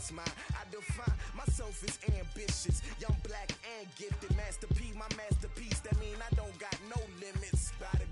what's mine. I define myself as ambitious, young, black, and gifted. Master P, my masterpiece. That mean I don't got no limits. Bout it,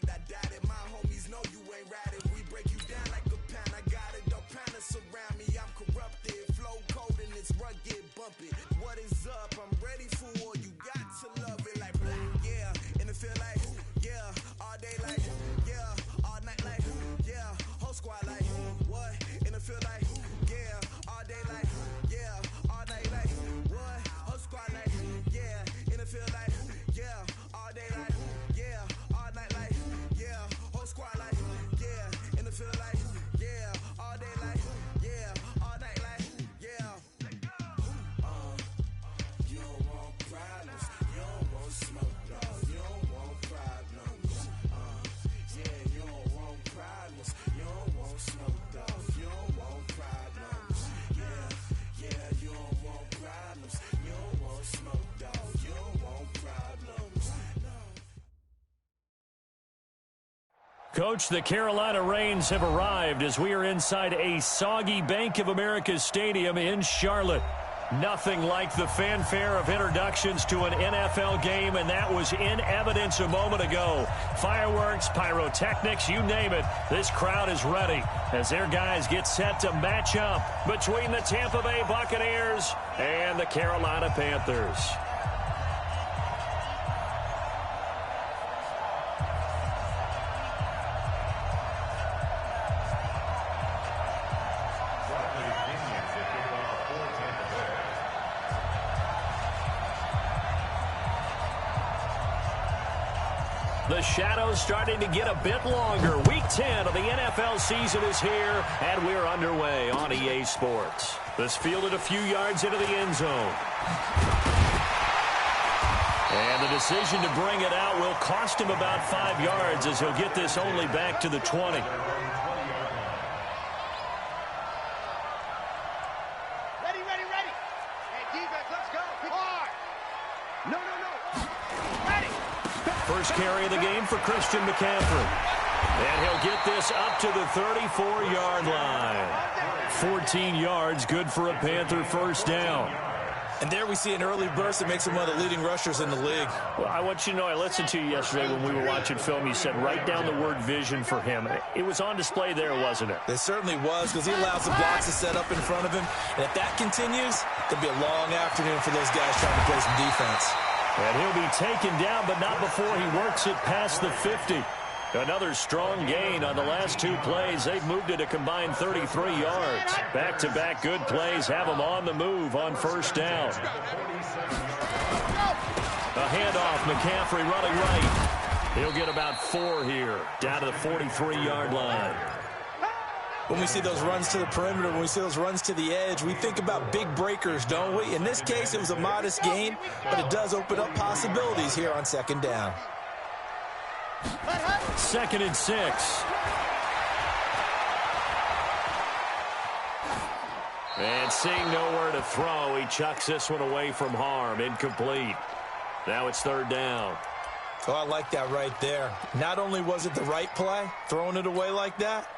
I doubt it. My homies know you ain't right it. We break you down like a pound. I got it, don't pound us around me. I'm corrupted, flow cold and it's rugged, bumpy. What is up? I'm ready for war. You got to love it like black, yeah. And it feel like, yeah. All day like, yeah. All night like, yeah. Whole squad like, what? And it feel like, yeah. All day like, yeah. All night like, what? Whole squad like, yeah. And it feel like, yeah. All day like, yeah. All night like, yeah. Whole squad like, yeah. And it feel like, yeah. All day like, yeah. All night like, yeah. You don't want problems. You don't want smoke, dog. You don't want problems. Yeah, you don't want problems. You don't want smoke, dog. You don't want problems. Yeah, you don't want problems. You don't want smoke, dog. You don't want problems. Coach, the Carolina Rains have arrived as we are inside a soggy Bank of America Stadium in Charlotte. Nothing like the fanfare of introductions to an NFL game, and that was in evidence a moment ago. Fireworks, pyrotechnics, you name it. This crowd is ready as their guys get set to match up between the Tampa Bay Buccaneers and the Carolina Panthers. The shadow's starting to get a bit longer. Week 10 of the NFL season is here, and we're underway on EA Sports. This fielded a few yards into the end zone. And the decision to bring it out will cost him about 5 yards as he'll get this only back to the 20. Ready. Hey, defense, let's go. Hard. No. Ready. First carry of the game for Christian McCaffrey. And he'll get this up to the 34-yard line. 14 yards, good for a Panther first down. And there we see an early burst that makes him one of the leading rushers in the league. Well, I want you to know, I listened to you yesterday when we were watching film. You said write down the word vision for him. It was on display there, wasn't it? It certainly was, because he allows the blocks to set up in front of him. And if that continues, it'll be a long afternoon for those guys trying to play some defense. And he'll be taken down, but not before he works it past the 50. Another strong gain on the last two plays. They've moved it a combined 33 yards. Back-to-back good plays have them on the move on first down. A handoff, McCaffrey running right. He'll get about 4 here, down to the 43-yard line. When we see those runs to the perimeter, when we see those runs to the edge, we think about big breakers, don't we? In this case, it was a modest gain, but it does open up possibilities here on second down. 2nd and 6. And seeing nowhere to throw, he chucks this one away from harm. Incomplete. Now it's 3rd down. Oh, I like that right there. Not only was it the right play, throwing it away like that,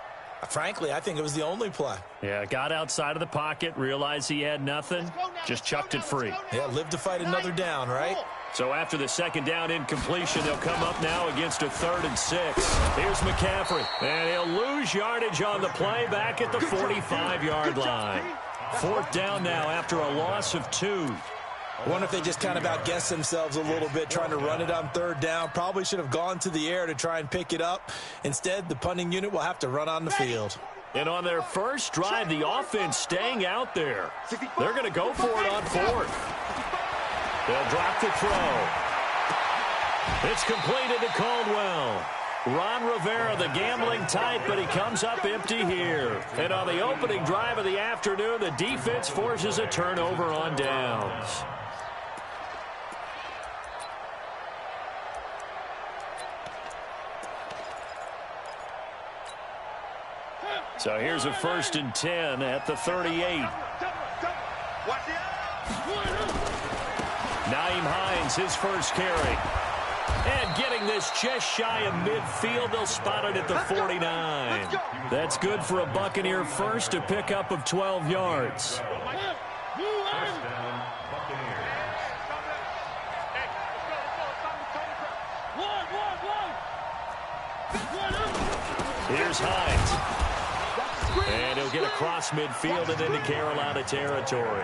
frankly, I think it was the only play. Yeah, got outside of the pocket, realized he had nothing, just chucked it free. Yeah, live to fight another down, right? So after the 2nd down incompletion, they'll come up now against a 3rd and 6. Here's McCaffrey, and he'll lose yardage on the play back at the 45-yard line. 4th down now after a loss of 2. I wonder if they just kind of outguessed themselves a little bit trying to run it on 3rd down. Probably should have gone to the air to try and pick it up. Instead, the punting unit will have to run on the field. And on their first drive, the offense staying out there. They're going to go for it on 4th. They'll drop the throw. It's completed to Caldwell. Ron Rivera, the gambling type, but he comes up empty here. And on the opening drive of the afternoon, the defense forces a turnover on downs. So here's a 1st and 10 at the 38. Nyheim Hines, his first carry. And getting this just shy of midfield, they'll spot it at the 49. That's good for a Buccaneer first, a pickup of 12 yards. Here's Hines. And he'll get across midfield and into Carolina territory.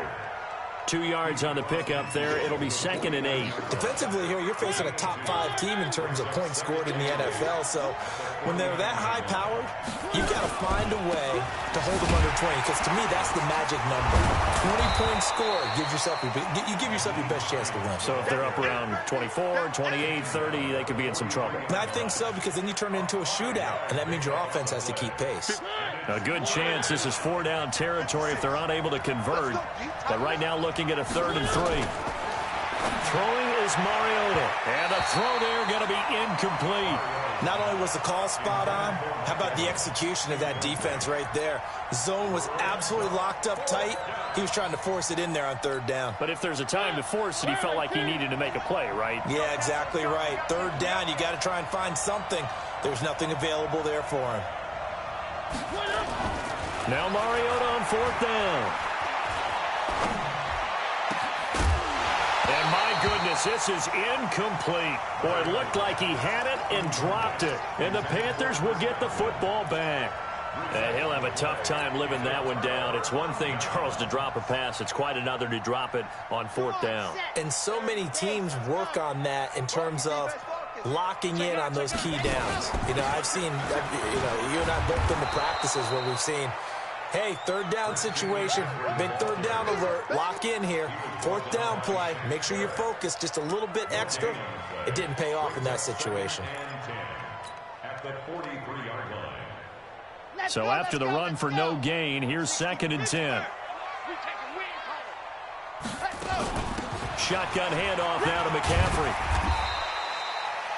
2 yards on the pickup there. It'll be 2nd and 8. Defensively here, you're facing a top 5 team in terms of points scored in the NFL. So when they're that high-powered, you've got to find a way to hold them under 20. Because to me, that's the magic number. 20 points scored. You give yourself your best chance to win. So if they're up around 24, 28, 30, they could be in some trouble. I think so, because then you turn it into a shootout, and that means your offense has to keep pace. A good chance this is 4-down territory if they're unable to convert. But right now looking at a 3rd and 3. Throwing is Mariota. And the throw there going to be incomplete. Not only was the call spot on, how about the execution of that defense right there? The zone was absolutely locked up tight. He was trying to force it in there on 3rd down. But if there's a time to force it, he felt like he needed to make a play, right? Yeah, exactly right. 3rd down, you got to try and find something. There's nothing available there for him. Now Mariota on 4th down. And my goodness, this is incomplete. Boy, it looked like he had it and dropped it. And the Panthers will get the football back. He'll have a tough time living that one down. It's one thing, Charles, to drop a pass. It's quite another to drop it on 4th down. And so many teams work on that in terms of locking in on those key downs. You know, I've seen, you and I both been to practices where we've seen, hey, 3rd down situation, big 3rd down alert, lock in here. 4th down play, make sure you're focused just a little bit extra. It didn't pay off in that situation. So after the run for no gain, here's 2nd and 10. Shotgun handoff now to McCaffrey.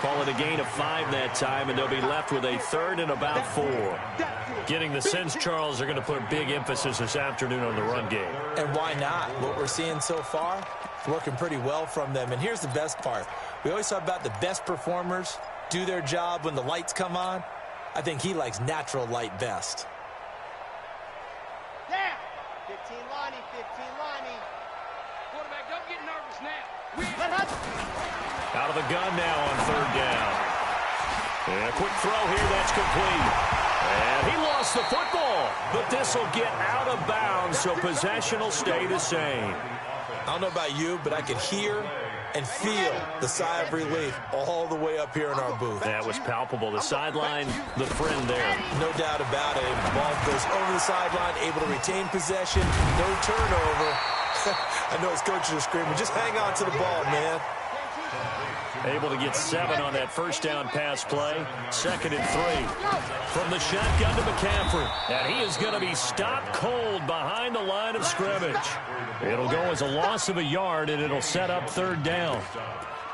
Call it a gain of 5 that time, and they'll be left with a 3rd and about 4. Getting the sense, Charles, they're going to put a big emphasis this afternoon on the run game. And why not? What we're seeing so far, it's working pretty well from them. And here's the best part. We always talk about the best performers do their job when the lights come on. I think he likes natural light best. Down. 15 Lonnie, 15 Lonnie. Quarterback, don't get nervous now. Out of the gun now on 3rd down. And a quick throw here, that's complete. And he lost the football, but this will get out of bounds, so possession will stay the same. I don't know about you, but I could hear and feel the sigh of relief all the way up here in our booth. That was palpable. The sideline, the friend there. No doubt about it. The ball goes over the sideline, able to retain possession, no turnover. I know his coaches are screaming, just hang on to the ball, man. Able to get 7 on that 1st down pass play. 2nd and 3. From the shotgun to McCaffrey. And he is going to be stopped cold behind the line of scrimmage. It'll go as a loss of a yard, and it'll set up 3rd down.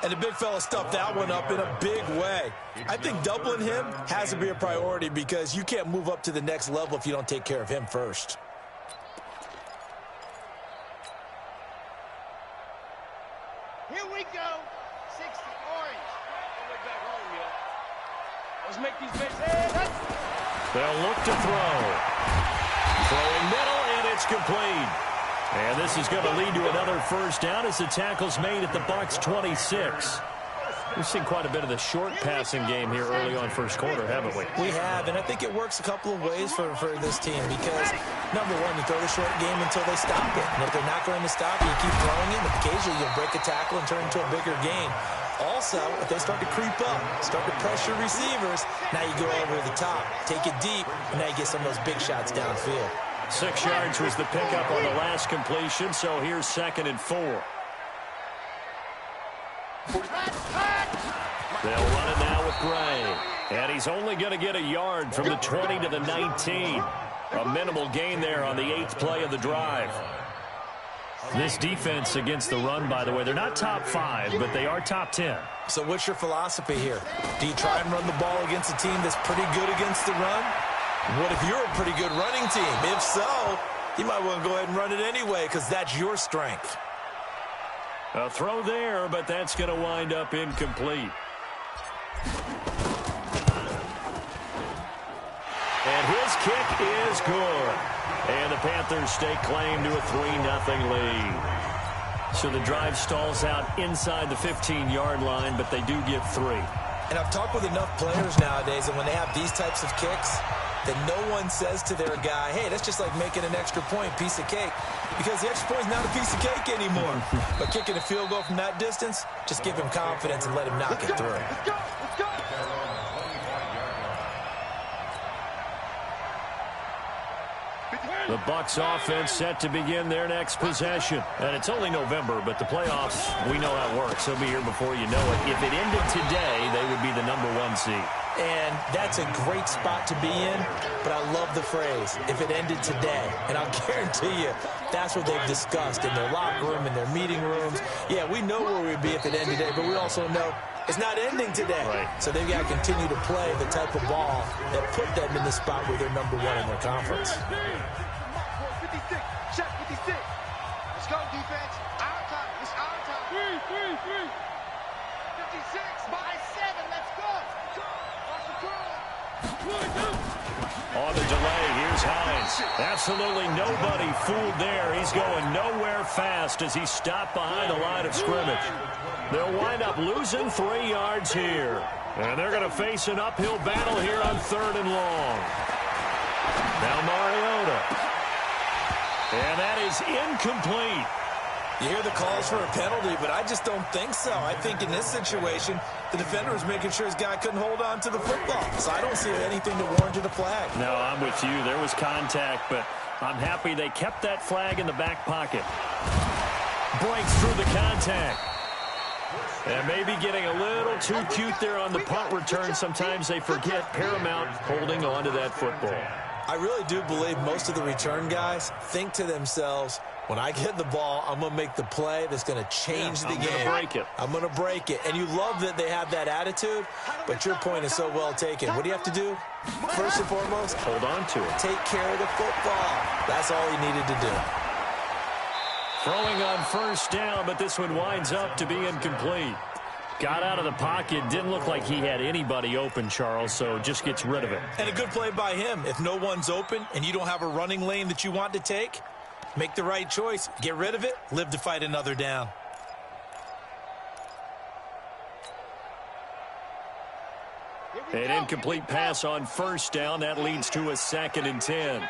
And the big fella stuffed that one up in a big way. I think doubling him has to be a priority because you can't move up to the next level if you don't take care of him first. Here we go. 60 orange. Way back home, yo. Let's make these bases. They'll look to throw. Throwing middle, and it's complete. And this is going to lead to another 1st down as the tackle's made at the Bucs 26. We've seen quite a bit of the short passing game here early on 1st quarter, haven't we? We have, and I think it works a couple of ways for this team because, number one, you throw the short game until they stop it. And if they're not going to stop it, you keep throwing it, and occasionally you'll break a tackle and turn into a bigger gain. Also, if they start to creep up, start to pressure receivers, now you go over the top, take it deep, and now you get some of those big shots downfield. 6 yards was the pickup on the last completion, so here's 2nd and 4. They'll run it now with Gray. And he's only going to get a yard from the 20 to the 19. A minimal gain there on the 8th play of the drive. This defense against the run, by the way, they're not top 5, but they are top 10. So what's your philosophy here? Do you try and run the ball against a team that's pretty good against the run? What if you're a pretty good running team? If so, you might want to go ahead and run it anyway because that's your strength. A throw there, but that's going to wind up incomplete. And his kick is good. And the Panthers stake claim to a 3-0 lead. So the drive stalls out inside the 15-yard line, but they do get 3. And I've talked with enough players nowadays, and when they have these types of kicks, that no one says to their guy, hey, that's just like making an extra point, piece of cake. Because the extra point is not a piece of cake anymore. But kicking a field goal from that distance, just give him confidence and let him knock it through. Let's go. Let's go. The Bucs offense set to begin their next possession. And it's only November, but the playoffs, we know how it works. They'll be here before you know it. If it ended today, they would be the #1 seed. And that's a great spot to be in, but I love the phrase, if it ended today. And I'll guarantee you, that's what they've discussed in their locker room, in their meeting rooms. Yeah, we know where we'd be if it ended today, but we also know it's not ending today. Right. So they've got to continue to play the type of ball that put them in the spot where they're #1 in their conference. 56. Check 56. Let's go, defense. Our time. It's our time. 3. 56 by 7. Let's go. Watch the curl. On the delay, here's Hines. Absolutely nobody fooled there. He's going nowhere fast as he stopped behind the line of scrimmage. They'll wind up losing 3 yards here. And they're going to face an uphill battle here on 3rd and long. Now Mariota. And that is incomplete. You hear the calls for a penalty, but I just don't think so. I think in this situation, the defender was making sure his guy couldn't hold on to the football. So I don't see anything to warrant a flag. No, I'm with you. There was contact, but I'm happy they kept that flag in the back pocket. Breaks through the contact. And maybe getting a little too cute there on the punt return. Sometimes they forget Paramount holding on to that football. I really do believe most of the return guys think to themselves, when I get the ball, I'm going to make the play that's going to change the game. I'm going to break it. I'm going to break it. And you love that they have that attitude, but your point is so well taken. What do you have to do? First and foremost, hold on to it. Take care of the football. That's all he needed to do. Throwing on 1st down, but this one winds up to be incomplete. Got out of the pocket. Didn't look like he had anybody open, Charles, so just gets rid of it. And a good play by him. If no one's open and you don't have a running lane that you want to take, make the right choice. Get rid of it. Live to fight another down. An incomplete pass on 1st down. That leads to a 2nd and 10.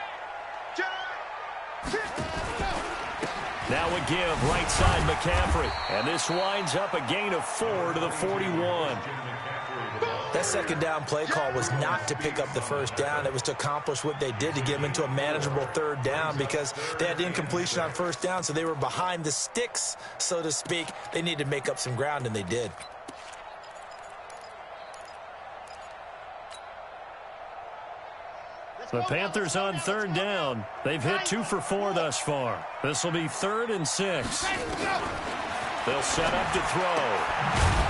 Now a give, right side McCaffrey. And this winds up a gain of 4 to the 41. That 2nd down play call was not to pick up the 1st down. It was to accomplish what they did to get them into a manageable 3rd down because they had the incompletion on 1st down, so they were behind the sticks, so to speak. They needed to make up some ground, and they did. The Panthers on 3rd down. They've hit 2 for 4 thus far. This will be 3rd and 6. They'll set up to throw.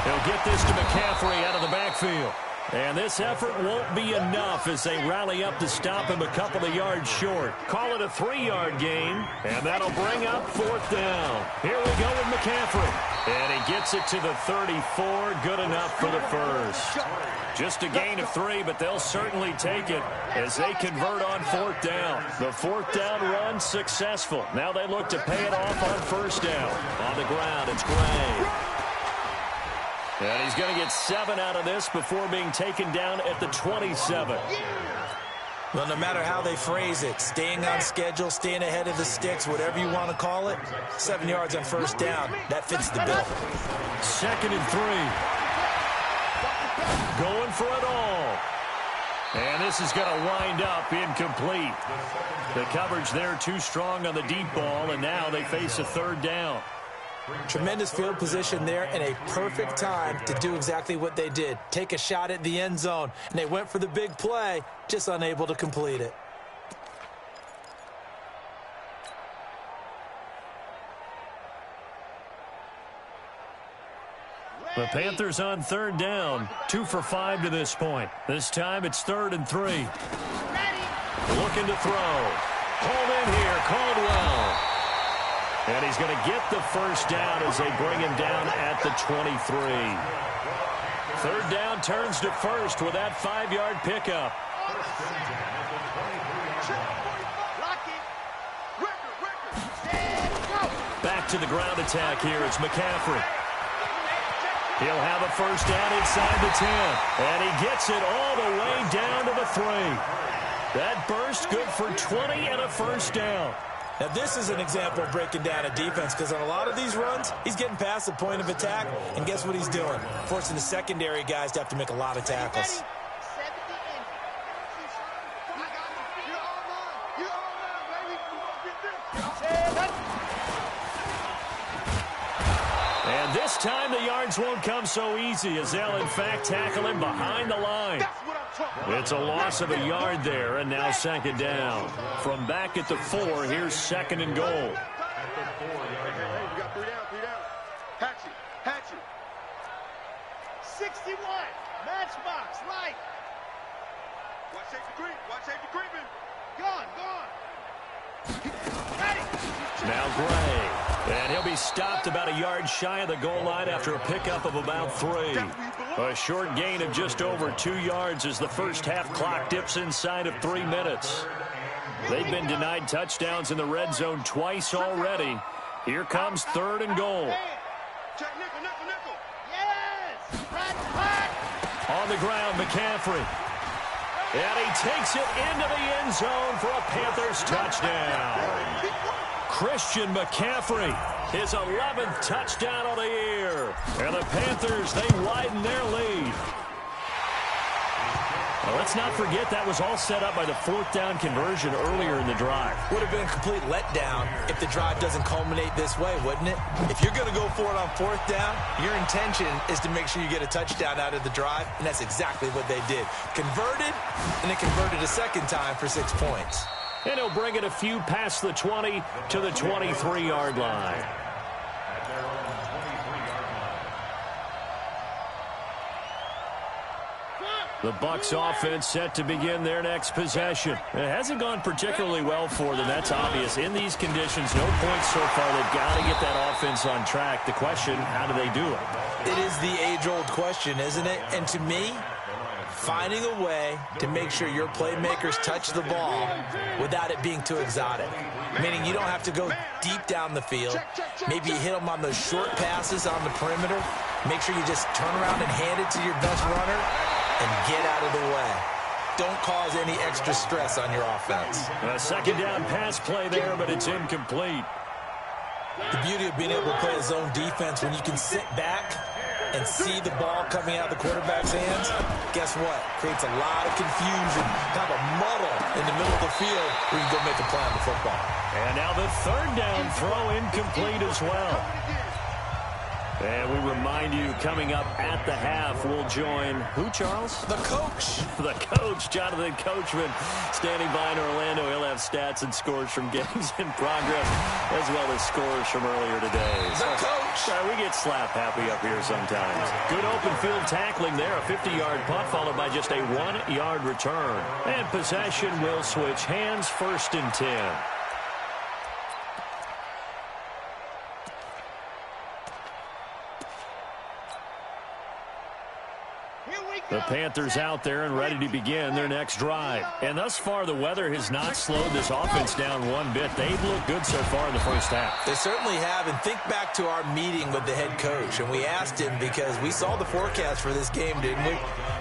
He'll get this to McCaffrey out of the backfield. And this effort won't be enough as they rally up to stop him a couple of yards short. Call it a 3-yard gain, and that'll bring up 4th down. Here we go with McCaffrey. And he gets it to the 34. Good enough for the 1st. Just a gain of 3, but they'll certainly take it as they convert on 4th down. The 4th down run successful. Now they look to pay it off on 1st down. On the ground, it's Gray. And he's going to get 7 out of this before being taken down at the 27. Well, no matter how they phrase it, staying on schedule, staying ahead of the sticks, whatever you want to call it, 7 yards on 1st down, that fits the bill. 2nd and 3. Going for it all. And this is going to wind up incomplete. The coverage there too strong on the deep ball, and now they face a 3rd down. Tremendous field position there and a perfect time to do exactly what they did. Take a shot at the end zone. And they went for the big play, just unable to complete it. The Panthers on 3rd down. 2 for 5 to this point. This time it's 3rd and 3. Looking to throw. Hold in here, Caldwell. And he's going to get the 1st down as they bring him down at the 23. 3rd down turns to 1st with that 5-yard pickup. Back to the ground attack here. It's McCaffrey. He'll have a first down inside the 10. And he gets it all the way down to the 3. That burst good for 20 and a first down. Now, this is an example of breaking down a defense, because on a lot of these runs, he's getting past the point of attack, and guess what he's doing? Forcing the secondary guys to have to make a lot of tackles. And this time the yards won't come so easy, as they'll in fact tackle him behind the line. It's a loss of a yard there, and now second down. From back at the 4, here's second and goal. We got 3 down. Hatchet. 61. Matchbox, right. Watch safety creeping. Gone. Now Gray. And he'll be stopped about a yard shy of the goal line after a pickup of about 3. A short gain of just over 2 yards as the first half clock dips inside of 3 minutes. They've been denied touchdowns in the red zone twice already. Here comes third and goal. On the ground, McCaffrey. And he takes it into the end zone for a Panthers touchdown. Christian McCaffrey, his 11th touchdown of the year. And the Panthers, they widen their lead. Now, let's not forget that was all set up by the 4th down conversion earlier in the drive. Would have been a complete letdown if the drive doesn't culminate this way, wouldn't it? If you're going to go for it on 4th down, your intention is to make sure you get a touchdown out of the drive, and that's exactly what they did. Converted, and they converted a second time for 6 points. And he'll bring it a few past the 20 to the 23-yard line. The Bucs offense set to begin their next possession. It hasn't gone particularly well for them. That's obvious. In these conditions, no points so far. They've got to get that offense on track. The question, how do they do it? It is the age-old question, isn't it? And to me, finding a way to make sure your playmakers touch the ball without it being too exotic. Meaning you don't have to go deep down the field. Maybe you hit them on those short passes on the perimeter. Make sure you just turn around and hand it to your best runner and get out of the way. Don't cause any extra stress on your offense. A second down pass play there, but it's incomplete. The beauty of being able to play a zone defense when you can sit back and see the ball coming out of the quarterback's hands, guess what? Creates a lot of confusion, kind of a muddle in the middle of the field where you can go make a play on the football. And now the third down throw incomplete as well. And we remind you, coming up at the half, we'll join who, Charles? The coach. The coach, Jonathan Coachman, standing by in Orlando. He'll have stats and scores from games in progress, as well as scores from earlier today. The coach. We get slap happy up here sometimes. Good open field tackling there. A 50-yard punt followed by just a 1-yard return. And possession will switch hands, 1st and 10. The Panthers out there and ready to begin their next drive. And thus far, the weather has not slowed this offense down one bit. They've looked good so far in the first half. They certainly have. And think back to our meeting with the head coach. And we asked him, because we saw the forecast for this game, didn't we?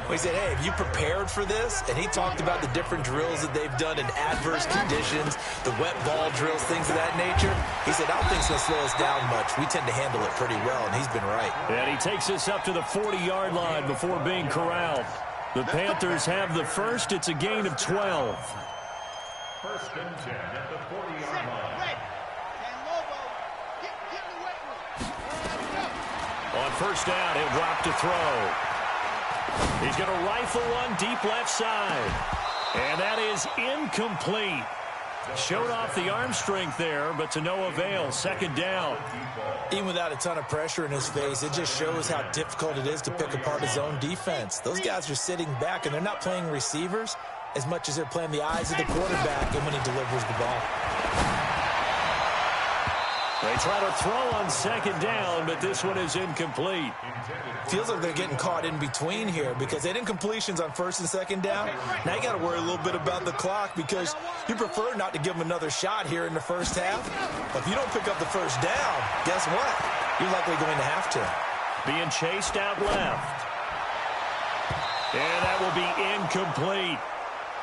We said, hey, have you prepared for this? And he talked about the different drills that they've done in adverse conditions, the wet ball drills, things of that nature. He said, I don't think it's going to slow us down much. We tend to handle it pretty well, and he's been right. And he takes us up to the 40-yard line before being corralled. The Panthers have the first. It's a gain of 12. 1st and 10 at the 40-yard line. On first down, he'll drop to throw. He's going to rifle one deep left side. And that is incomplete. Showed off the arm strength there, but to no avail. 2nd down. Even without a ton of pressure in his face, it just shows how difficult it is to pick apart his own defense. Those guys are sitting back, and they're not playing receivers as much as they're playing the eyes of the quarterback and when he delivers the ball. They try to throw on second down, but this one is incomplete. Feels like they're getting caught in between here because they didn't completions on first and second down. Now you got to worry a little bit about the clock because you prefer not to give them another shot here in the first half. But if you don't pick up the first down, guess what? You're likely going to have to. Being chased out left. And that will be incomplete.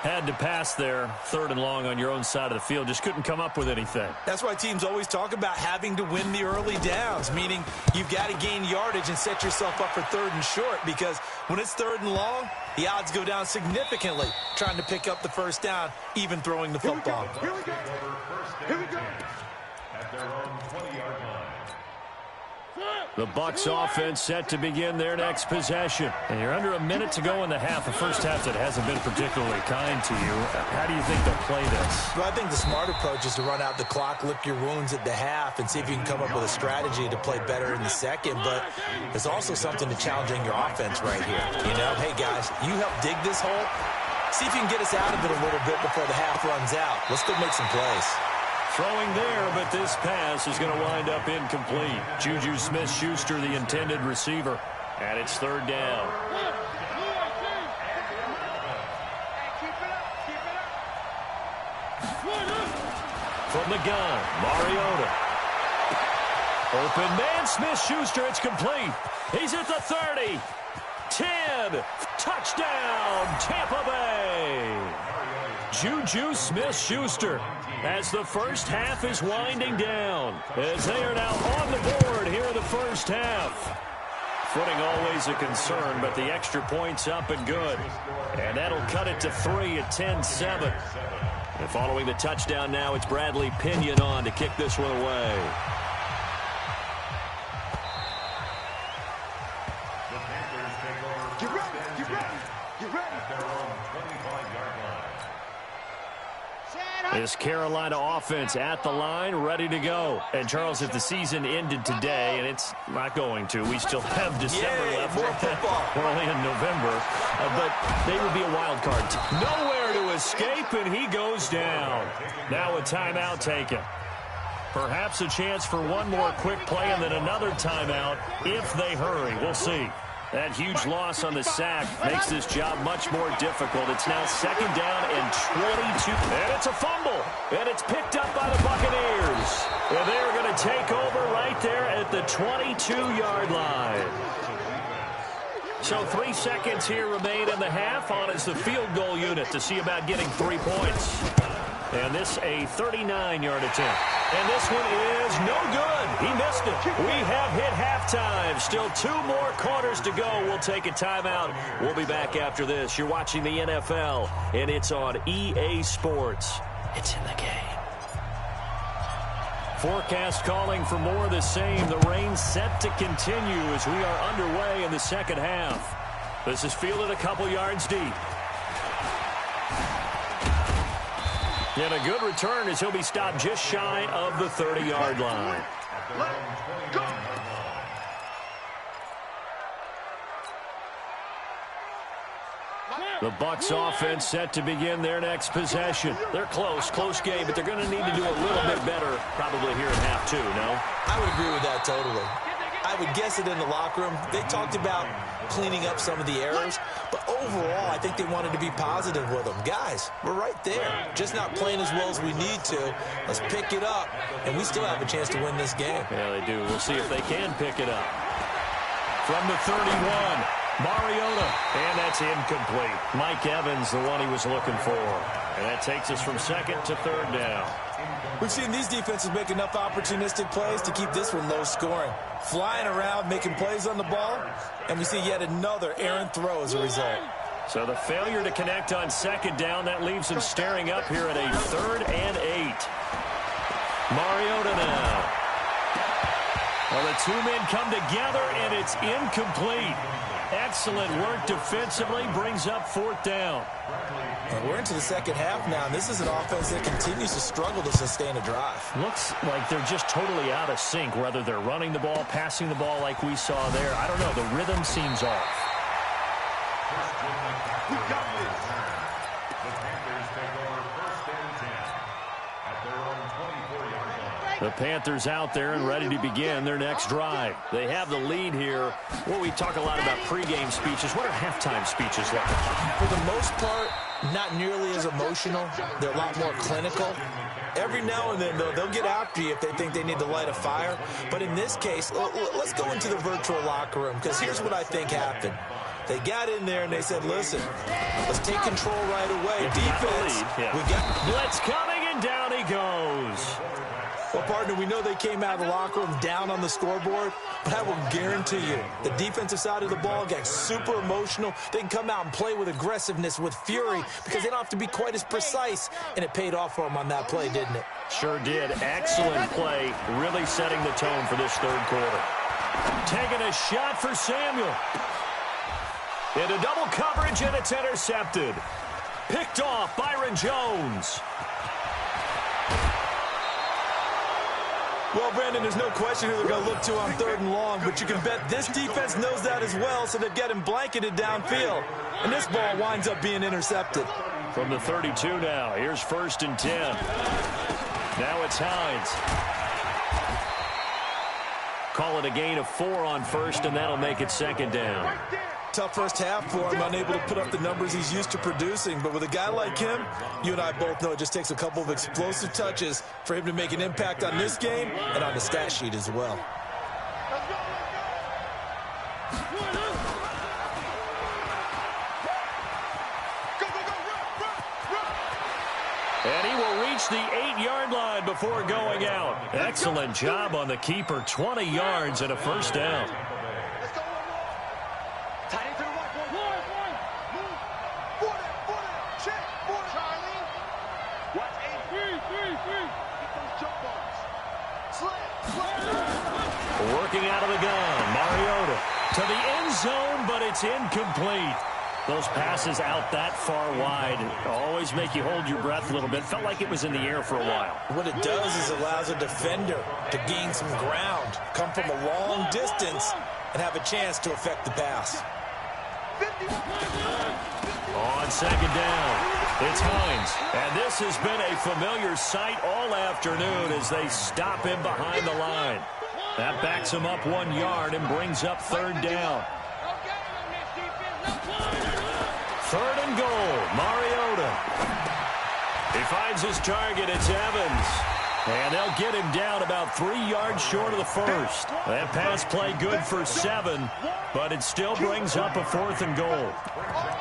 Had to pass there, third and long on your own side of the field. Just couldn't come up with anything. That's why teams always talk about having to win the early downs, meaning you've got to gain yardage and set yourself up for third and short because when it's third and long, the odds go down significantly trying to pick up the first down, even throwing the football. Here we go. Here we go. At their own 20-yard line. The Bucs offense set to begin their next possession. And you're under a minute to go in the half. The first half that hasn't been particularly kind to you. How do you think they'll play this? Well, I think the smart approach is to run out the clock, lick your wounds at the half, and see if you can come up with a strategy to play better in the second. But there's also something to challenging your offense right here. You know, hey, guys, you help dig this hole. See if you can get us out of it a little bit before the half runs out. Let's go make some plays. Throwing there, but this pass is going to wind up incomplete. Juju Smith-Schuster, the intended receiver. And it's third down. From the gun, Mariota. Open man, Smith-Schuster, it's complete. He's at the 30. 10. Touchdown, Tampa Bay. Juju Smith-Schuster as the first half is winding down. As they are now on the board here in the first half. Footing always a concern, but the extra point's up and good. And that'll cut it to 3 at 10-7. And following the touchdown now, it's Bradley Pinion on to kick this one away. Get ready. Get ready. Get ready. At their own 25-yard line. This Carolina offense at the line, ready to go. And, Charles, if the season ended today, and it's not going to, we still have December left. We're only in November. But they would be a wild card. Nowhere to escape, and he goes down. Now a timeout taken. Perhaps a chance for one more quick play and then another timeout if they hurry. We'll see. That huge loss on the sack makes this job much more difficult. It's now second down and 22. And it's a fumble. And it's picked up by the Buccaneers. And they're going to take over right there at the 22-yard line. So 3 seconds here remain in the half. On is the field goal unit to see about getting 3 points. And this a 39-yard attempt. And this one is no good. He missed it. We have hit halftime. Still 2 more quarters to go. We'll take a timeout. We'll be back after this. You're watching the NFL, and it's on EA Sports. It's in the game. Forecast calling for more of the same. The rain set to continue as we are underway in the second half. This is fielded a couple yards deep. And a good return as he'll be stopped just shy of the 30-yard line. Go. The Bucs offense set to begin their next possession. They're close game, but they're going to need to do a little bit better probably here in half 2, no? I would agree with that totally. I would guess it in the locker room. They talked about cleaning up some of the errors, but overall, I think they wanted to be positive with them. Guys, we're right there. Just not playing as well as we need to. Let's pick it up, and we still have a chance to win this game. Yeah, they do. We'll see if they can pick it up. From the 31, Mariota, and that's incomplete. Mike Evans, the one he was looking for. And that takes us from second to third down. We've seen these defenses make enough opportunistic plays to keep this one low scoring. Flying around, making plays on the ball, and we see yet another errant throw as a result. So the failure to connect on second down, that leaves them staring up here at a 3rd and 8. Mariota now. Well, the 2 men come together, and it's incomplete. Excellent work defensively, brings up 4th down. And we're into the second half now, and this is an offense that continues to struggle to sustain a drive. Looks like they're just totally out of sync, whether they're running the ball, passing the ball like we saw there. I don't know. The rhythm seems off. We got this. The Panthers take over 1st and 10 at their own 24-yard line. The Panthers out there and ready to begin their next drive. They have the lead here. Well, we talk a lot about pregame speeches. What are halftime speeches like? For the most part, not nearly as emotional. They're a lot more clinical. Every now and then, though, they'll get after you if they think they need to light a fire. But in this case, let's go into the virtual locker room, because here's what I think happened. They got in there and they said, listen, let's take control right away. Defense, we got blitz coming, and down he goes. Well, partner, we know they came out of the locker room down on the scoreboard, but I will guarantee you the defensive side of the ball got super emotional. They can come out and play with aggressiveness, with fury, because they don't have to be quite as precise, and it paid off for them on that play, didn't it? Sure did. Excellent play, really setting the tone for this third quarter. Taking a shot for Samuel. Into double coverage, and it's intercepted. Picked off Byron Jones. Well, Brandon, there's no question who they're going to look to on 3rd and long, but you can bet this defense knows that as well, so they've got him blanketed downfield. And this ball winds up being intercepted. From the 32 now, here's 1st and 10. Now it's Hines. Call it a gain of 4 on 1st, and that'll make it 2nd down. Tough first half for him, unable to put up the numbers he's used to producing. But with a guy like him, you and I both know it just takes a couple of explosive touches for him to make an impact on this game and on the stat sheet as well. And he will reach the 8-yard line before going out. Excellent job on the keeper. 20 yards and a 1st down. Working out of the gun, Mariota to the end zone, but it's incomplete. Those passes out that far wide always make you hold your breath a little bit. Felt like it was in the air for a while. What it does is allows a defender to gain some ground, come from a long distance, and have a chance to affect the pass. On 2nd down, it's Hines. And this has been a familiar sight all afternoon as they stop him behind the line. That backs him up 1 yard and brings up 3rd down. 3rd and goal, Mariota. He finds his target, it's Evans. And they'll get him down about 3 yards short of the 1st. That pass play good for 7, but it still brings up a 4th and goal.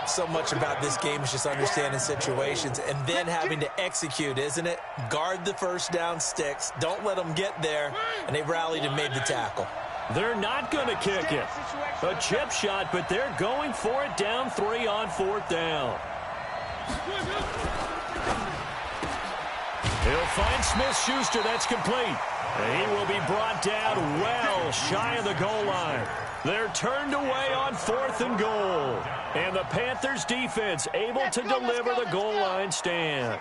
So much about this game is just understanding situations and then having to execute, isn't it? Guard the 1st down sticks. Don't let them get there. And they rallied and made the tackle. They're not going to kick it. A chip shot, but they're going for it down 3 on 4th down. He'll find Smith-Schuster. That's complete. He will be brought down well shy of the goal line. They're turned away on 4th and goal. And the Panthers defense able to deliver the goal line stand.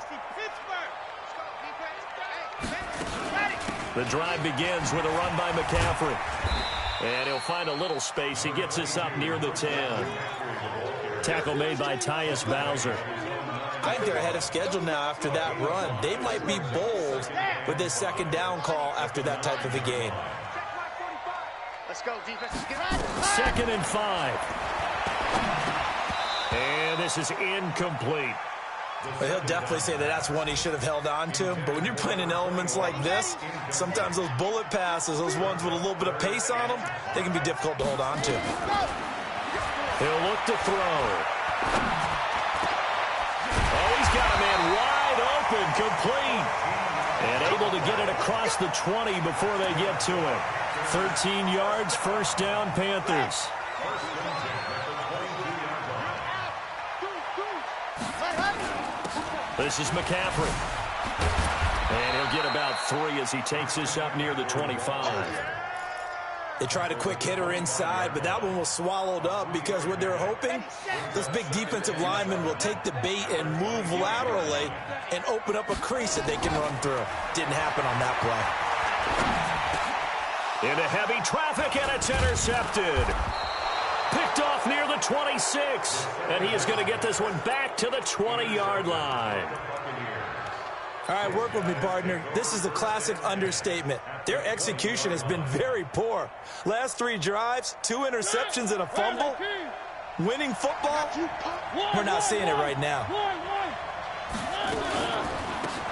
The drive begins with a run by McCaffrey. And he'll find a little space. He gets us up near the 10. Tackle made by Tyus Bowser. I think they're ahead of schedule now after that run. They might be bold with this 2nd down call after that type of a game. Let's go, defense. 2nd and 5. And this is incomplete. Well, he'll definitely say that that's one he should have held on to. But when you're playing in elements like this, sometimes those bullet passes, those ones with a little bit of pace on them, they can be difficult to hold on to. He'll look to throw. Oh, he's got a man wide open, complete. And able to get it across the 20 before they get to it. 13 yards, 1st down, Panthers. This is McCaffrey. And he'll get about 3 as he takes this up near the 25. They tried a quick hitter inside, but that one was swallowed up because what they're hoping, this big defensive lineman will take the bait and move laterally and open up a crease that they can run through. Didn't happen on that play. Into heavy traffic, and it's intercepted. Picked off near the 26, and he is going to get this one back to the 20-yard line. All right, work with me, partner. This is a classic understatement. Their execution has been very poor. Last 3 drives, 2 interceptions and a fumble. Winning football, we're not seeing it right now.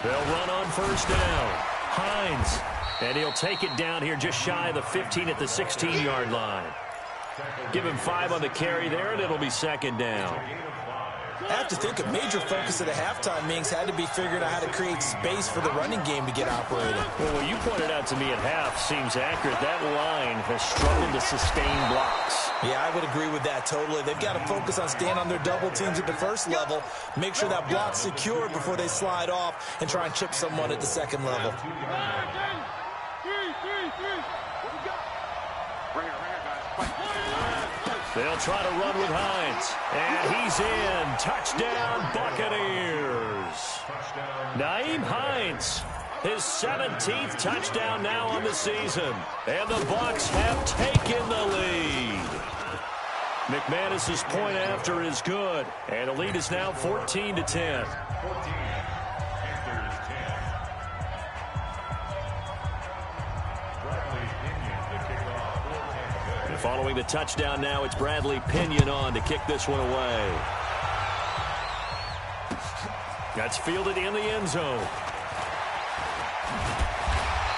They'll run on first down. Hines, and he'll take it down here just shy of the 15 at the 16-yard line. Give him 5 on the carry there, and it'll be second down. I have to think a major focus of the halftime meetings had to be figuring out how to create space for the running game to get operated. Well, what you pointed out to me at half seems accurate. That line has struggled to sustain blocks. Yeah, I would agree with that totally. They've got to focus on staying on their double teams at the first level, make sure that block's secured before they slide off and try and chip someone at the second level. They'll try to run with Hines. And he's in. Touchdown, Buccaneers. Nyheim Hines, his 17th touchdown now on the season. And the Bucs have taken the lead. McManus's point after is good. And the lead is now 14-10. Following the touchdown now, it's Bradley Pinion on to kick this one away. That's fielded in the end zone.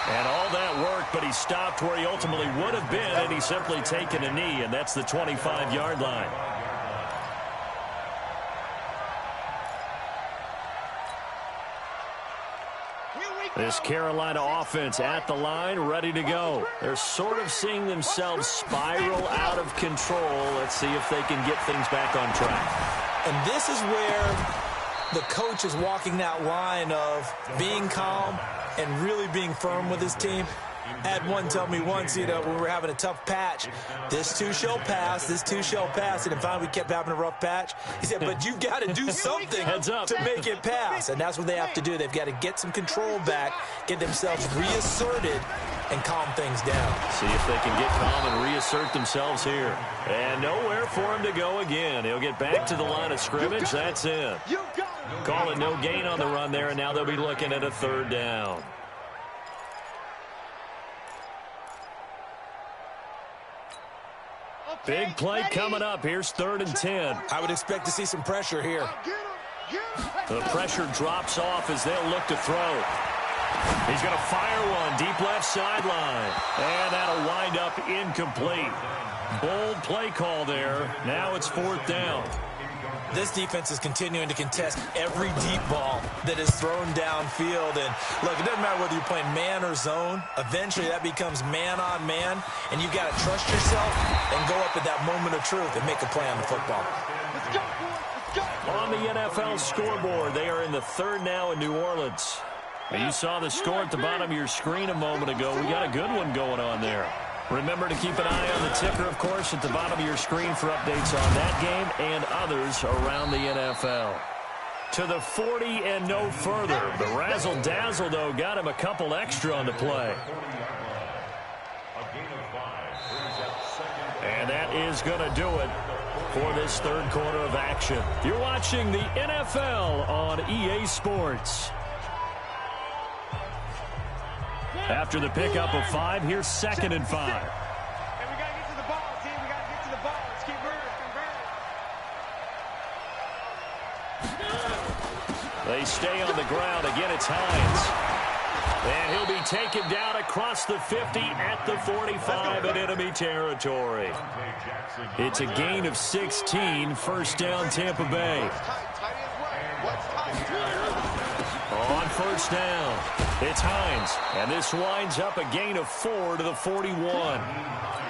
And all that work, but he stopped where he ultimately would have been, and he's simply taken a knee, and that's the 25-yard line. This Carolina offense at the line, ready to go. They're sort of seeing themselves spiral out of control. Let's see if they can get things back on track. And this is where the coach is walking that line of being calm and really being firm with his team. I had one tell me once, when we were having a tough patch, this too shall pass, this too shall pass. And finally we kept having a rough patch. He said, but you've got to do something to make it pass. And that's what they have to do. They've got to get some control back, get themselves reasserted, and calm things down. See if they can get calm and reassert themselves here. And nowhere for him to go again. He'll get back to the line of scrimmage. That's it. Call it no gain on the run there, and now they'll be looking at a third down. Big play coming up. Here's 3rd and 10. I would expect to see some pressure here. The pressure drops off as they'll look to throw. He's going to fire one deep left sideline. And that'll wind up incomplete. Bold play call there. Now it's 4th down. This defense is continuing to contest every deep ball that is thrown downfield. And, look, it doesn't matter whether you're playing man or zone. Eventually, that becomes man-on-man, and you've got to trust yourself and go up at that moment of truth and make a play on the football. On the NFL scoreboard, they are in the 3rd now in New Orleans. And you saw the score at the bottom of your screen a moment ago. We got a good one going on there. Remember to keep an eye on the ticker, of course, at the bottom of your screen for updates on that game and others around the NFL. To the 40 and no further. The razzle-dazzle, though, got him a couple extra on the play. And that is going to do it for this 3rd quarter of action. You're watching the NFL on EA Sports. After the pickup of 5, here's 2nd and 5. And we got to get to the ball, team. We got to get to the ball. Let's keep moving. They stay on the ground. Again, it's Hines. And he'll be taken down across the 50 at the 45 in enemy territory. It's a gain of 16. 1st down, Tampa Bay. On 1st down, it's Hines. And this winds up a gain of 4 to the 41.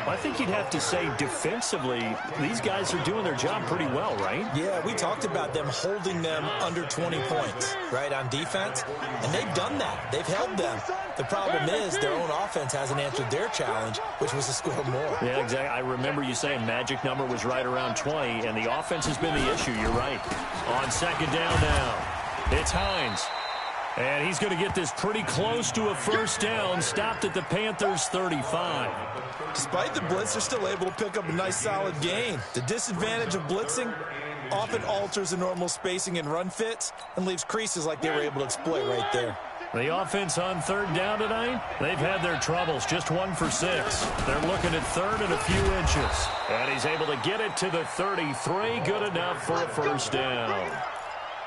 I think you'd have to say defensively, these guys are doing their job pretty well, right? Yeah, we talked about them holding them under 20 points, right, on defense. And they've done that. They've held them. The problem is their own offense hasn't answered their challenge, which was to score more. Yeah, exactly. I remember you saying magic number was right around 20, and the offense has been the issue. You're right. On 2nd down now, it's Hines. And he's going to get this pretty close to a 1st down, stopped at the Panthers' 35. Despite the blitz, they're still able to pick up a nice solid gain. The disadvantage of blitzing, often alters the normal spacing and run fits and leaves creases like they were able to exploit right there. The offense on third down tonight, they've had their troubles, just 1 for 6. They're looking at third and a few inches. And he's able to get it to the 33, good enough for a first down.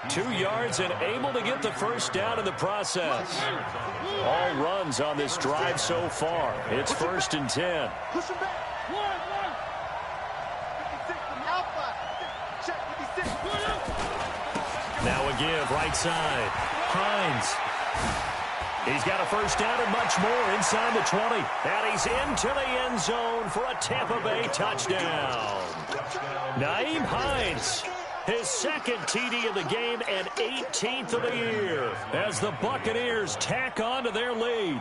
2 yards and able to get the first down in the process. All runs on this drive so far. It's 1st and 10. Push him back. 1. Alpha. Check 56. Now a give, right side. Hines. He's got a first down and much more inside the 20. And he's into the end zone for a Tampa Bay touchdown. Nyheim Hines, his second TD of the game and 18th of the year as the Buccaneers tack on to their lead.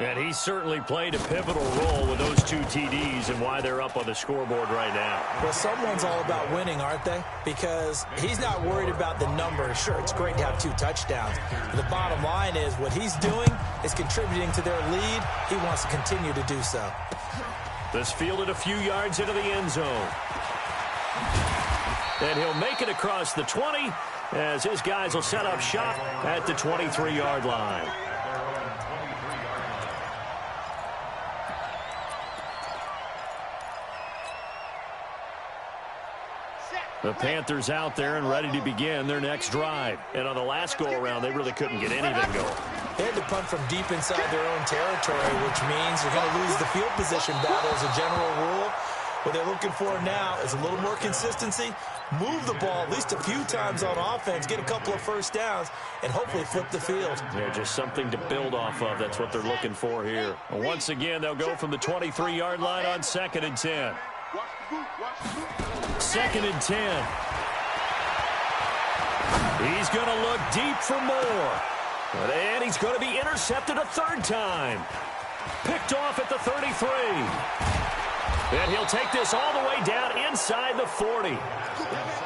And he certainly played a pivotal role with those 2 TDs and why they're up on the scoreboard right now. Well, someone's all about winning, aren't they? Because he's not worried about the number. Sure, it's great to have 2 touchdowns. But the bottom line is what he's doing is contributing to their lead. He wants to continue to do so. This fielded a few yards into the end zone. And he'll make it across the 20 as his guys will set up shop at the 23-yard line. The Panthers out there and ready to begin their next drive. And on the last go-around, they really couldn't get anything going. They had to punt from deep inside their own territory, which means they're going to lose the field position battle as a general rule. What they're looking for now is a little more consistency, move the ball at least a few times on offense, get a couple of first downs, and hopefully flip the field. Yeah, just something to build off of. That's what they're looking for here. And once again, they'll go from the 23-yard line on 2nd and 10. 2nd and 10. He's going to look deep for more. And he's going to be intercepted a 3rd time. Picked off at the 33. And he'll take this all the way down inside the 40.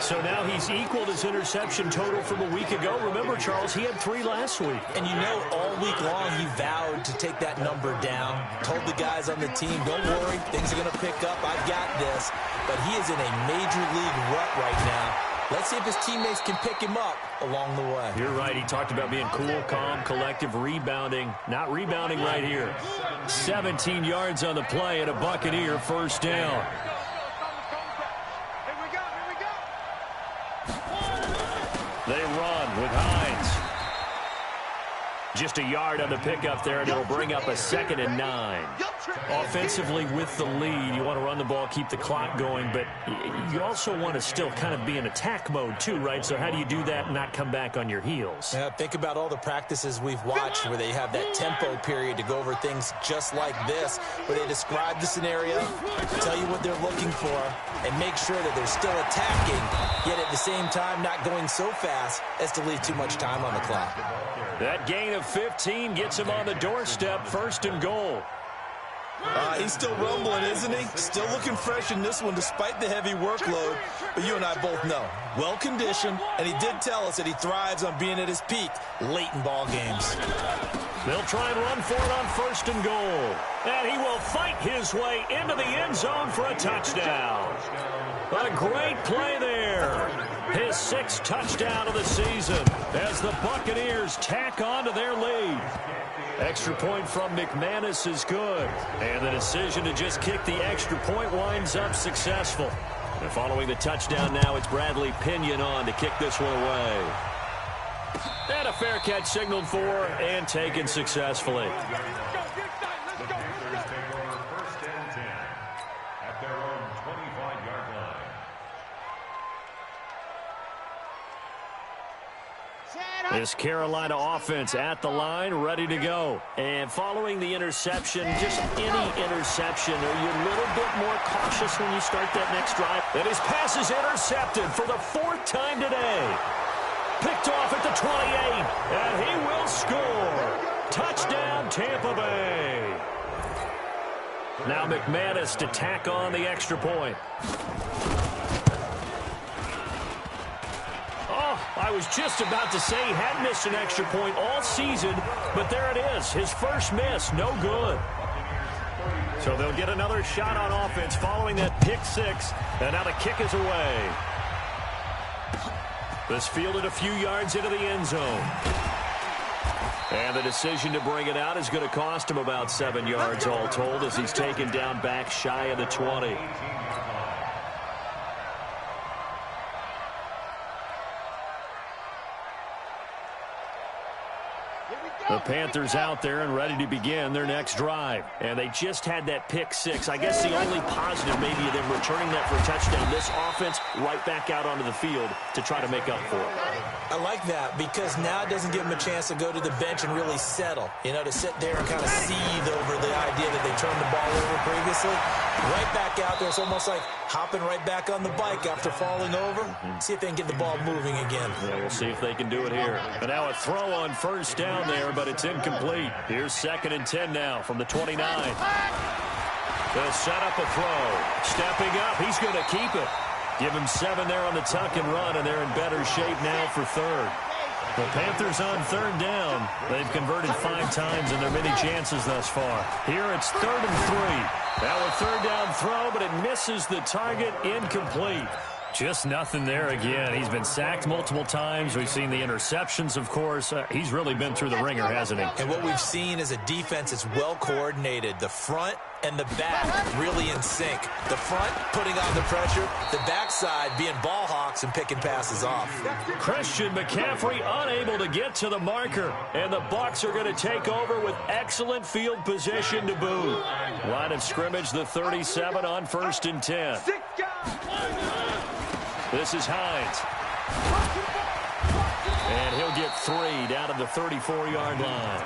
So now he's equaled his interception total from a week ago. Remember, Charles, he had 3 last week. And you know, all week long he vowed to take that number down. Told the guys on the team, don't worry, things are going to pick up. I've got this. But he is in a major league rut right now. Let's see if his teammates can pick him up along the way. You're right. He talked about being cool, calm, collective, rebounding. Not rebounding right here. 17 yards on the play and a Buccaneer first down. They run with Hines. Just a yard on the pickup there, and it'll bring up a 2nd and 9. Offensively with the lead, you want to run the ball, keep the clock going, but you also want to still kind of be in attack mode too, right? So how do you do that and not come back on your heels? Yeah, think about all the practices we've watched where they have that tempo period to go over things just like this, where they describe the scenario, tell you what they're looking for, and make sure that they're still attacking, yet at the same time not going so fast as to leave too much time on the clock. That gain of 15 gets him on the doorstep, 1st and goal. He's still rumbling, isn't he? Still looking fresh in this one despite the heavy workload. But you and I both know, well-conditioned, and he did tell us that he thrives on being at his peak late in ball games. They'll try and run for it on 1st and goal. And he will fight his way into the end zone for a touchdown. A great play there. His 6th touchdown of the season as the Buccaneers tack on to their lead. Extra point from McManus is good. And the decision to just kick the extra point winds up successful. And following the touchdown now, it's Bradley Pinion on to kick this one away. And a fair catch signaled for and taken successfully. This Carolina offense at the line, ready to go. And following the interception, just any interception, are you a little bit more cautious when you start that next drive? And his pass is intercepted for the 4th time today. Picked off at the 28, and he will score. Touchdown, Tampa Bay. Now McManus to tack on the extra point. I was just about to say he had missed an extra point all season, but there it is. His first miss, no good. So they'll get another shot on offense following that pick 6, and now the kick is away. This fielded a few yards into the end zone. And the decision to bring it out is going to cost him about 7 yards all told as he's taken down back shy of the 20. The Panthers out there and ready to begin their next drive. And they just had that pick six. I guess the only positive maybe of them returning that for a touchdown. This offense right back out onto the field to try to make up for it. I like that because now it doesn't give them a chance to go to the bench and really settle. You know, to sit there and kind of seethe over the idea that they turned the ball over previously. Right back out there. It's almost like hopping right back on the bike after falling over. See if they can get the ball moving again. Yeah, we'll see if they can do it here. And now a throw on first down there, but it's incomplete. Here's 2nd and 10 now from the 29. They'll set up a throw. Stepping up, he's going to keep it. Give him 7 there on the tuck and run, and they're in better shape now for 3rd. The Panthers on 3rd down. They've converted 5 times in their many chances thus far. Here it's 3rd and 3. Now a 3rd down throw, but it misses the target, incomplete. Just nothing there again. He's been sacked multiple times. We've seen the interceptions, of course. He's really been through the ringer, hasn't he? And what we've seen is a defense that's well coordinated. The front and the back really in sync. The front putting on the pressure. The backside being ball hawks and picking passes off. Christian McCaffrey unable to get to the marker. And the Bucs are going to take over with excellent field position to boot. Line of scrimmage, the 37 on 1st and 10. This is Hines. And he'll get 3 down to the 34-yard line.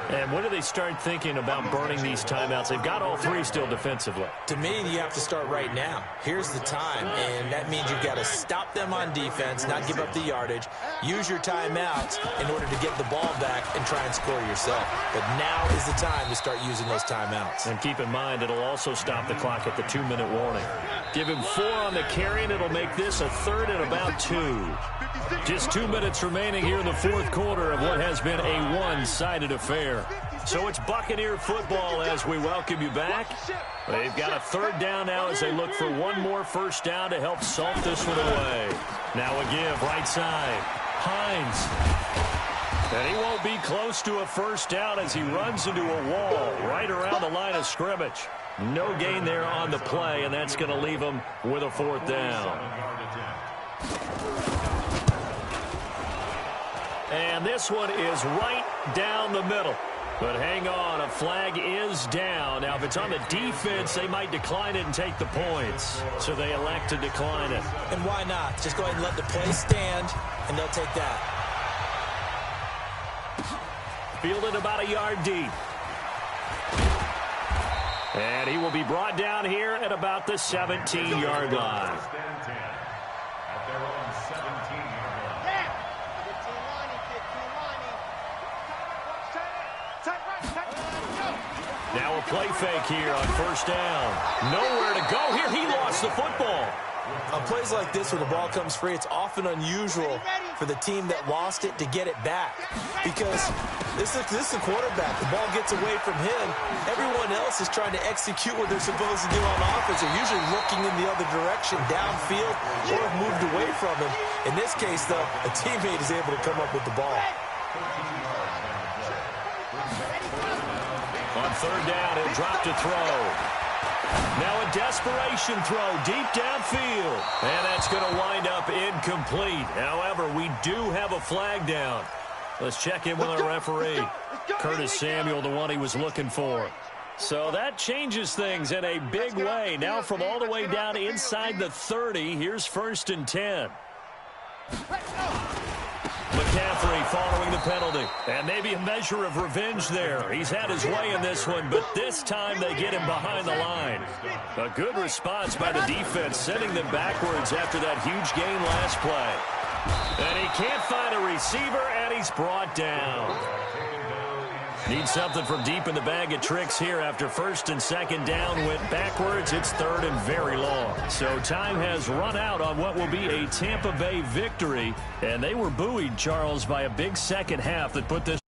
And when do they start thinking about burning these timeouts? They've got all 3 still defensively. To me, you have to start right now. Here's the time, and that means you've got to stop them on defense, not give up the yardage, use your timeouts in order to get the ball back and try and score yourself. But now is the time to start using those timeouts. And keep in mind, it'll also stop the clock at the 2-minute warning. Give him 4 on the carry, and it'll make this a 3rd and about 2. Just 2 minutes remaining here in the 4th quarter of what has been a one-sided affair. So it's Buccaneer football as we welcome you back. They've got a 3rd down now as they look for one more first down to help salt this one away. Now a give, right side. Hines. And he won't be close to a first down as he runs into a wall right around the line of scrimmage. No gain there on the play, and that's going to leave him with a 4th down. And this one is right down the middle. But hang on, a flag is down. Now, if it's on the defense, they might decline it and take the points. So they elect to decline it. And why not? Just go ahead and let the play stand, and they'll take that. Fielded about a yard deep. And he will be brought down here at about the 17-yard line. Now a play fake here on first down. Nowhere to go here. He lost the football. On plays like this where the ball comes free, it's often unusual for the team that lost it to get it back. Because this is a quarterback. The ball gets away from him. Everyone else is trying to execute what they're supposed to do on offense. They're usually looking in the other direction, downfield, or have moved away from him. In this case, though, a teammate is able to come up with the ball. On 3rd down, he'll drop to throw. Now a desperation throw deep downfield. And that's going to wind up incomplete. However, we do have a flag down. Let's check in with our referee. Curtis Samuel, the one he was looking for. So that changes things in a big way. Now from all the way down inside the 30, here's 1st and 10. McCaffrey following the penalty. And maybe a measure of revenge there. He's had his way in this one, but this time they get him behind the line. A good response by the defense, sending them backwards after that huge gain last play. And he can't find a receiver, and he's brought down. Needs something from deep in the bag of tricks here after 1st and 2nd down went backwards. It's 3rd and very long. So time has run out on what will be a Tampa Bay victory. And they were buoyed, Charles, by a big second half that put this